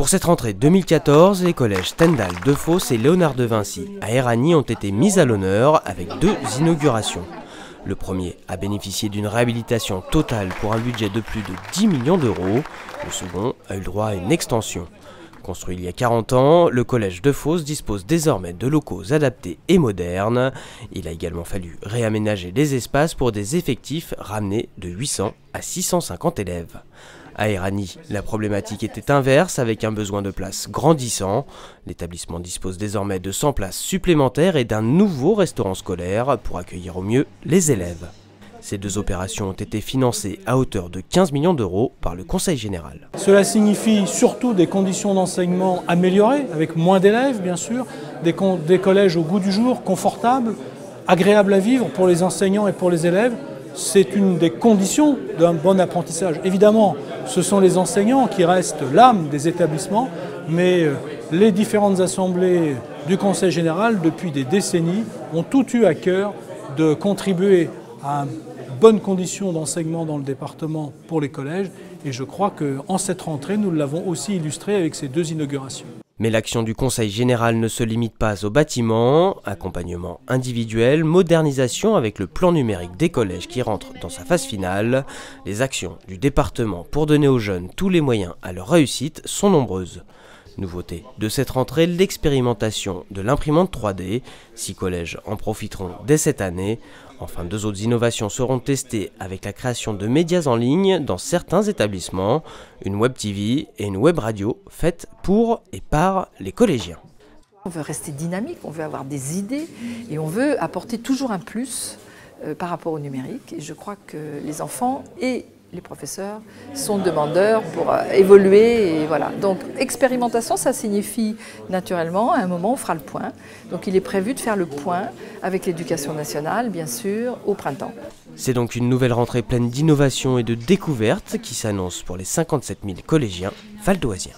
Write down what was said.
Pour cette rentrée 2014, les collèges Stendhal, Defos et Léonard de Vinci à Éragny ont été mis à l'honneur avec 2 inaugurations. Le premier a bénéficié d'une réhabilitation totale pour un budget de plus de 10 millions d'euros. Le second a eu le droit à une extension. Construit il y a 40 ans, le collège Defos dispose désormais de locaux adaptés et modernes. Il a également fallu réaménager les espaces pour des effectifs ramenés de 800 à 650 élèves. À Éragny, la problématique était inverse avec un besoin de places grandissant. L'établissement dispose désormais de 100 places supplémentaires et d'un nouveau restaurant scolaire pour accueillir au mieux les élèves. Ces 2 opérations ont été financées à hauteur de 15 millions d'euros par le Conseil général. Cela signifie surtout des conditions d'enseignement améliorées, avec moins d'élèves bien sûr, des collèges au goût du jour, confortables, agréables à vivre pour les enseignants et pour les élèves. C'est une des conditions d'un bon apprentissage. Évidemment, ce sont les enseignants qui restent l'âme des établissements, mais les différentes assemblées du Conseil général, depuis des décennies, ont tout eu à cœur de contribuer à une bonne condition d'enseignement dans le département pour les collèges. Et je crois qu'en cette rentrée, nous l'avons aussi illustré avec ces 2 inaugurations. Mais l'action du Conseil général ne se limite pas aux bâtiments, accompagnement individuel, modernisation avec le plan numérique des collèges qui rentre dans sa phase finale. Les actions du département pour donner aux jeunes tous les moyens à leur réussite sont nombreuses. Nouveauté de cette rentrée, l'expérimentation de l'imprimante 3D. 6 collèges en profiteront dès cette année. Enfin, 2 autres innovations seront testées avec la création de médias en ligne dans certains établissements, une web TV et une web radio faites pour et par les collégiens. On veut rester dynamique, on veut avoir des idées et on veut apporter toujours un plus par rapport au numérique. Et je crois que les enfants et les professeurs sont demandeurs pour évoluer. Et voilà. Donc expérimentation, ça signifie naturellement, à un moment on fera le point. Donc il est prévu de faire le point avec l'éducation nationale, bien sûr, au printemps. C'est donc une nouvelle rentrée pleine d'innovation et de découvertes qui s'annonce pour les 57 000 collégiens valdoisiens.